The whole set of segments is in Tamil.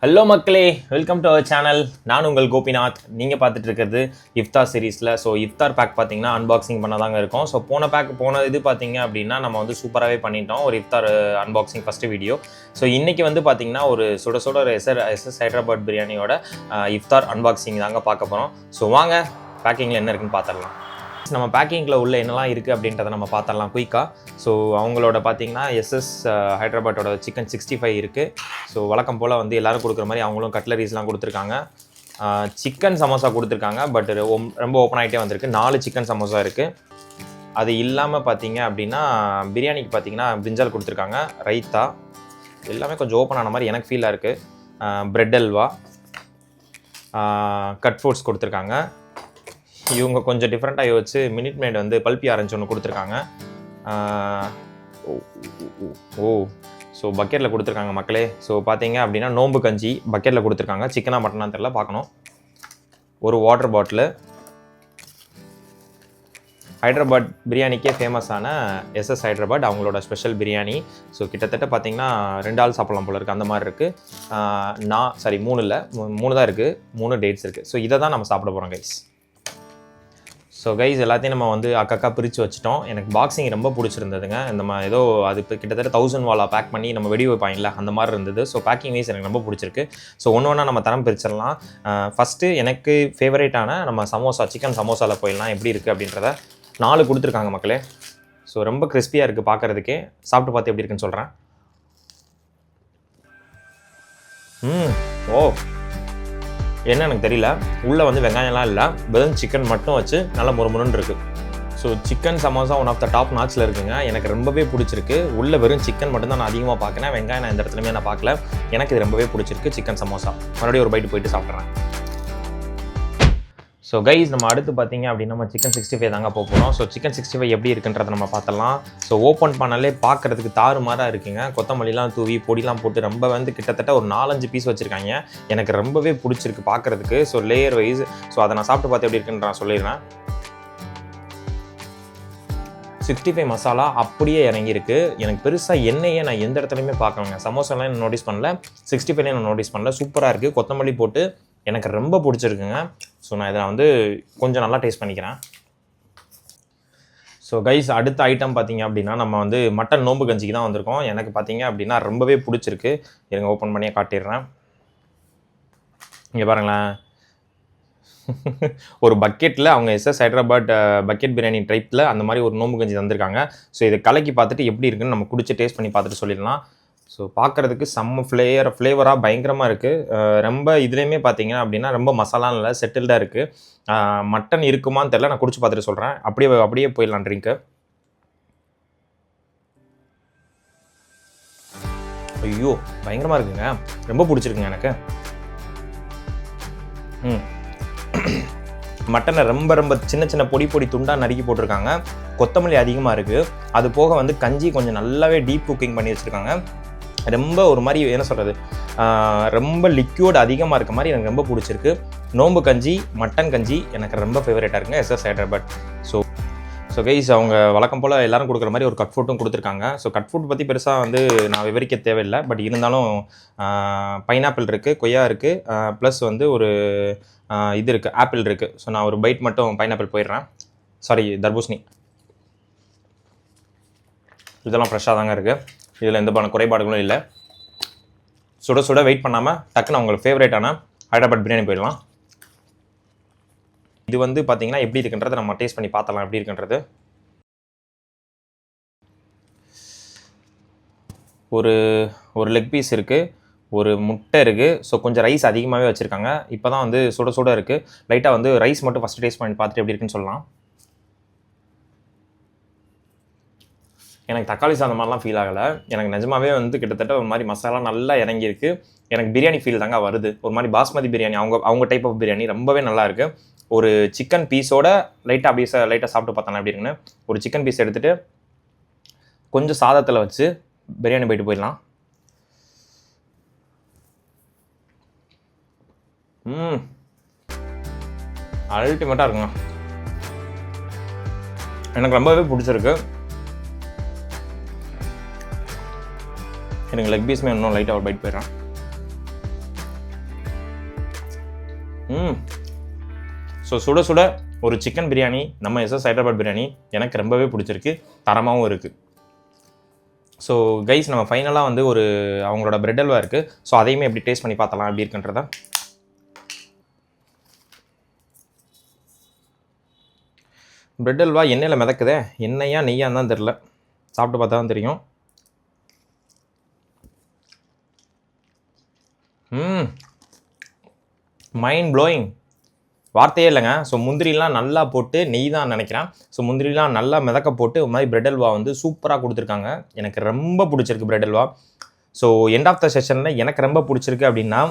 ஹலோ மக்களே, வெல்கம் டு அவர் சேனல். நான் உங்கள் கோபிநாத். நீங்கள் பார்த்துட்டு இருக்கிறது இஃப்தார் சீரீஸில். ஸோ இஃப்தார் பேக் பார்த்தீங்கன்னா அன்பாக்சிங் பண்ண தாங்க இருக்கும். ஸோ போன இது பார்த்தீங்க அப்படின்னா நம்ம வந்து சூப்பராகவே பண்ணிட்டோம் ஒரு இஃப்தார் அன்பாக்சிங் ஃபஸ்ட்டு வீடியோ. ஸோ இன்றைக்கி வந்து பார்த்தீங்கன்னா ஒரு சுட சுட ஒரு எஸ்எஸ் ஹைதராபாத் பிரியாணியோட இஃப்தார் அன்பாக்சிங் தாங்க பார்க்க போகிறோம். ஸோ வாங்க பேக்கிங்கில் என்ன இருக்குன்னு பார்த்துடலாம். நம்ம பேக்கிங்கில் உள்ள என்னெல்லாம் இருக்குது அப்படின்றத நம்ம பார்த்துடலாம் குயிக்காக. ஸோ அவங்களோட பார்த்தீங்கன்னா எஸ்எஸ் ஹைதராபாத்தோட சிக்கன் 65 இருக்குது. ஸோ வழக்கம் போல் வந்து எல்லோரும் கொடுக்குற மாதிரி அவங்களும் கட்லரிஸ்லாம் கொடுத்துருக்காங்க. சிக்கன் சமோசா கொடுத்துருக்காங்க, பட் ரொம்ப ஓப்பன் ஆகிட்டே வந்திருக்கு. 4 சிக்கன் சமோசா இருக்குது. அது இல்லாமல் பார்த்தீங்க அப்படின்னா பிரியாணிக்கு பார்த்தீங்கன்னா பிரிஞ்சால் கொடுத்துருக்காங்க, ரைத்தா, எல்லாமே கொஞ்சம் ஓப்பன் ஆன மாதிரி எனக்கு ஃபீலாக இருக்குது. பிரெட் அல்வா, கட் ஃப்ரூட்ஸ் கொடுத்துருக்காங்க. இவங்க கொஞ்சம் டிஃப்ரெண்ட்டாக யோசிச்சு மினிட் மேட் வந்து பல்பி ஆரஞ்சு ஒன்று கொடுத்துருக்காங்க. ஸோ பக்கெட்டில் கொடுத்துருக்காங்க மக்களே. ஸோ பார்த்தீங்க அப்படின்னா நோம்பு கஞ்சி பக்கெட்டில் கொடுத்துருக்காங்க. சிக்கனா மட்டனா தெரியல, பார்க்கணும். ஒரு வாட்டர் பாட்டிலு, ஹைதராபாத் பிரியாணிக்கே ஃபேமஸான எஸ்எஸ் ஹைதராபாத் அவங்களோட ஸ்பெஷல் பிரியாணி. ஸோ கிட்டத்தட்ட பார்த்தீங்கன்னா 2 ஆள் சாப்பிட்லாம் போல இருக்குது, அந்த மாதிரி இருக்குது. 3 இல்லை, 3 தான் இருக்குது, 3 டேட்ஸ் இருக்குது. ஸோ இதை தான் நம்ம சாப்பிட போகிறோம் கைஸ். ஸோ கைஸ் எல்லாத்தையும் நம்ம வந்து அக்கா பிரித்து வச்சுட்டோம். எனக்கு பாக்ஸிங் ரொம்ப பிடிச்சிருந்ததுங்க. இந்த ஏதோ அது இப்போ கிட்டத்தட்ட 1000 வாலா பேக் பண்ணி நம்ம வெடி வைப்பாங்கல்ல, அந்த மாதிரி இருந்தது. ஸோ பேக்கிங் வைஸ் எனக்கு ரொம்ப பிடிச்சிருக்கு. ஸோ ஒன்று நம்ம தரம் பிரிச்சிடலாம். ஃபஸ்ட்டு எனக்கு ஃபேவரேட்டான நம்ம சமோசா, சிக்கன் சமோசாவில் போயிடலாம். எப்படி இருக்குது அப்படின்றத 4 கொடுத்துருக்காங்க மக்களே. ஸோ ரொம்ப கிறிஸ்பியாக இருக்குது பார்க்குறதுக்கே. சாப்பிட்டு பார்த்து எப்படி இருக்குன்னு சொல்கிறேன். ஓ என்ன எனக்கு தெரியல, உள்ளே வந்து வெங்காயம்லாம் இல்லை, வெறும் சிக்கன் மட்டும் வச்சு நல்லா முறுமுறுன்னு இருக்குது. So chicken samosa one of the top நாட்சில் இருக்குங்க. எனக்கு ரொம்பவே பிடிச்சிருக்கு. உள்ளே வெறும் சிக்கன் மட்டும்தான் நான் அதிகமாக பார்க்குறேன், வெங்காயம் நான் எந்த இடத்துலையுமே நான் பார்க்கல. எனக்கு இது ரொம்பவே பிடிச்சிருக்கு சிக்கன் சமோசா. மறுபடியும் ஒரு பைட்டு போயிட்டு சாப்பிட்றேன். ஸோ கைஸ் நம்ம அடுத்து பார்த்தீங்க அப்படின்னா நம்ம சிக்கன் 65 தாங்க போகிறோம். ஸோ சிக்கன் 65 எப்படி இருக்குன்றதை நம்ம பார்த்தலாம். ஸோ ஓப்பன் பண்ணாலே பார்க்குறதுக்கு தாறுமாறாக இருக்குங்க. கொத்தமல்லிலாம் தூவி பொடிலாம் போட்டு ரொம்ப வந்து கிட்டத்தட்ட ஒரு 4-5 பீஸ் வச்சுருக்காங்க. எனக்கு ரொம்பவே பிடிச்சிருக்கு பார்க்குறதுக்கு. So layer wise. ஸோ அதை நான் சாப்பிட்டு பார்த்து எப்படி இருக்குன்னு நான் சொல்லிடுறேன். 65 மசாலா அப்படியே இறங்கியிருக்கு. எனக்கு பெருசாக எண்ணெயை நான் எந்த இடத்துலையுமே பார்க்கலங்க. சமோசாலாம் நான் நோட்டீஸ் பண்ணல, 65லேயும் நான் நோட்டீஸ் பண்ணல. சூப்பராக இருக்குது. கொத்தமல்லி போட்டு எனக்கு ரொம்ப பிடிச்சிருக்குங்க. ஸோ நான் இதை வந்து கொஞ்சம் நல்லா டேஸ்ட் பண்ணிக்கிறேன். ஸோ கைஸ் அடுத்த ஐட்டம் பார்த்தீங்க அப்படின்னா நம்ம வந்து மட்டன் நோம்பு கஞ்சிக்கு தான் வந்திருக்கோம். எனக்கு பார்த்தீங்க அப்படின்னா ரொம்பவே பிடிச்சிருக்கு. இருங்க ஓப்பன் பண்ணியே காட்டிடுறேன். இங்கே பாருங்களேன், ஒரு பக்கெட்டில் அவங்க எஸ்எஸ் ஹைதராபாத் பக்கெட் பிரியாணி டைப்பில் அந்த மாதிரி ஒரு நோம்பு கஞ்சி தந்திருக்காங்க. ஸோ இதை கலக்கி பார்த்துட்டு எப்படி இருக்குன்னு நம்ம குடிச்சு டேஸ்ட் பண்ணி பார்த்துட்டு சொல்லிடலாம். ஸோ பார்க்குறதுக்கு செம்ம ஃப்ளேவராக பயங்கரமாக இருக்குது. ரொம்ப இதுலேயுமே பார்த்தீங்கன்னா அப்படின்னா ரொம்ப மசாலான்னு இல்லை, செட்டில்டாக இருக்குது. மட்டன் இருக்குமான்னு தெரியல, நான் குடிச்சு பார்த்துட்டு சொல்கிறேன். அப்படியே போயிடலாம் ட்ரிங்க்கு. ஐயோ பயங்கரமாக இருக்குங்க, ரொம்ப பிடிச்சிருக்குங்க எனக்கு. மட்டனை ரொம்ப சின்ன பொடி துண்டாக நறுக்கி போட்டிருக்காங்க. கொத்தமல்லி அதிகமாக இருக்குது. அது போக வந்து கஞ்சி கொஞ்சம் நல்லாவே டீப் குக்கிங் பண்ணி வச்சுருக்காங்க. ரொம்ப ஒரு மாதிரி என்ன சொல்கிறது, ரொம்ப லிக்யூட் அதிகமாக இருக்க மாதிரி எனக்கு ரொம்ப பிடிச்சிருக்கு. நோம்பு கஞ்சி, மட்டன் கஞ்சி எனக்கு ரொம்ப ஃபேவரேட்டாக இருக்குங்க எஸ்எஸ் ஹைதராபாத். ஸோ கைஸ் அவங்க வழக்கம் போல் எல்லோரும் கொடுக்குற மாதிரி ஒரு கட் ஃப்ரூட்டும் கொடுத்துருக்காங்க. ஸோ கட் ஃப்ரூட் பற்றி பெருசாக வந்து நான் விவரிக்க தேவையில்லை, பட் இருந்தாலும் பைனாப்பிள் இருக்குது, கொய்யா இருக்குது, ப்ளஸ் வந்து ஒரு இது இருக்குது, ஆப்பிள் இருக்குது. ஸோ நான் ஒரு பைட் மட்டும் பைனாப்பிள் போயிடுறேன். சாரி, தர்பூசணி. இதெல்லாம் ஃப்ரெஷ்ஷாக தாங்க இருக்குது. இதில் எந்த குறைபாடுகளும் இல்லை. சுட வெயிட் பண்ணாமல் டக்குன்னு அவங்களுக்கு ஃபேவரேட்டான ஹைதராபாத் பிரியாணி போயிடலாம். இது வந்து பார்த்தீங்கன்னா எப்படி இருக்குன்றதை நம்ம டேஸ்ட் பண்ணி பார்த்தலாம் எப்படி இருக்குன்றது. ஒரு லெக் பீஸ் இருக்குது, ஒரு முட்டை இருக்குது. ஸோ கொஞ்சம் ரைஸ் அதிகமாகவே வச்சுருக்காங்க. இப்போ தான் வந்து சுட இருக்குது. லைட்டாக வந்து ரைஸ் மட்டும் ஃபஸ்ட்டு டேஸ்ட் பண்ணி பார்த்துட்டு எப்படி இருக்குன்னு சொல்லலாம். எனக்கு தக்காளி சாதம் மாதிரிலாம் ஃபீல் ஆகலை. எனக்கு நிஜமாவே வந்து கிட்டத்தட்ட ஒரு மாதிரி மசாலா நல்லா இறங்கியிருக்கு. எனக்கு பிரியாணி ஃபீல் தாங்க வருது. ஒரு மாதிரி பாஸ்மதி பிரியாணி, அவங்க டைப் ஆஃப் பிரியாணி ரொம்பவே நல்லா இருக்குது. ஒரு சிக்கன் பீஸோட லைட்டாக சாப்பிட்டு பார்த்தோன்னா எப்படி இருக்குன்னு. ஒரு சிக்கன் பீஸ் எடுத்துகிட்டு கொஞ்சம் சாதத்தில் வச்சு பிரியாணி போயிட்டு போயிடலாம். அல்டிமேட்டாக இருக்குங்க. எனக்கு ரொம்பவே பிடிச்சிருக்கு. எனக்கு லெக் பீஸ்மே இன்னும் லைட்டாக ஒரு பைட் போயிடுறேன். ஸோ சுட சுட ஒரு சிக்கன் பிரியாணி, நம்ம எஸ்எஸ் ஹைதராபாத் பிரியாணி எனக்கு ரொம்பவே பிடிச்சிருக்கு, தரமாகவும் இருக்குது. ஸோ கைஸ், நம்ம ஃபைனலாக வந்து ஒரு அவங்களோட பிரெட் அல்வா இருக்குது. ஸோ அதையுமே எப்படி டேஸ்ட் பண்ணி பார்த்தலாம் எப்படி இருக்குன்றத. பிரெட் அல்வா எண்ணெயில் மிதக்குதே, எண்ணெயா நெய்யான்னு தான் தெரில, சாப்பிட்டு பார்த்தா தான் தெரியும். மைண்ட் ப்ளோயிங், வார்த்தையே இல்லைங்க. ஸோ முந்திரிலாம் நல்லா போட்டு, நெய் தான் நினைக்கிறேன். ஸோ முந்திரிலாம் நல்லா மிதக்க போட்டு ஒரு மாதிரி பிரெட் அல்வா வந்து சூப்பராக கொடுத்துருக்காங்க. எனக்கு ரொம்ப பிடிச்சிருக்கு bread halwa. So end of the செஷனில் எனக்கு ரொம்ப பிடிச்சிருக்கு அப்படின்னா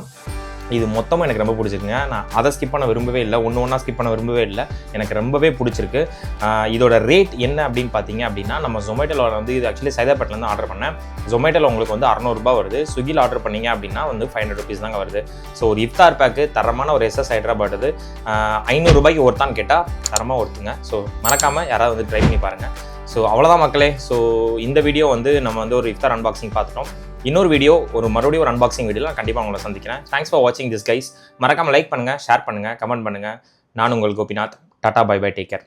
இது மொத்தமாக எனக்கு ரொம்ப பிடிச்சிருக்குங்க. நான் அதை ஸ்கிப் பண்ண விரும்பவே இல்லை, ஒன்றா ஸ்கிப் பண்ண விரும்பவே இல்லை, எனக்கு ரொம்பவே பிடிச்சிருக்கு. இதோட ரேட் என்ன அப்படின்னு பார்த்தீங்க அப்படின்னா, நம்ம ஜொமேட்டோவில் வந்து இது ஆக்சுவலி சைதாப்பேட்டிலேருந்து ஆர்டர் பண்ணேன். ஜொமேட்டோவில் உங்களுக்கு வந்து 600 ரூபா வருது. ஸ்விக்கியில் ஆர்டர் பண்ணிங்க அப்படின்னா வந்து 500 ருபீஸ் தாங்க வருது. ஸோ ஒரு இஃப்தார் பேக்கு தரமான ஒரு எஸ்எஸ் ஹைதராபாத் இது 500 ரூபாய்க்கு ஒருத்தான்னு கேட்டால் தரமாக ஒருத்துங்க. ஸோ மறக்காமல் யாராவது வந்து ட்ரை பண்ணி பாருங்கள். ஸோ அவ்வளோதான் மக்களே. ஸோ இந்த வீடியோ வந்து நம்ம வந்து ஒரு இஃப்தார் அன்பாக்சிங் பார்த்துட்டோம். இன்னொரு வீடியோ மறுபடியும் ஒரு அன்பாக்சிங் வீடியோவில் நான் கண்டிப்பாக உங்களை சந்திக்கிறேன். தேங்க்ஸ் ஃபார் வாட்சிங் திஸ் கைஸ். மறக்காமல் லைக் பண்ணுங்கள், ஷேர் பண்ணுங்கள், கமெண்ட் பண்ணுங்கள். நான் உங்கள் Gopinath. Tata, bye bye, take care.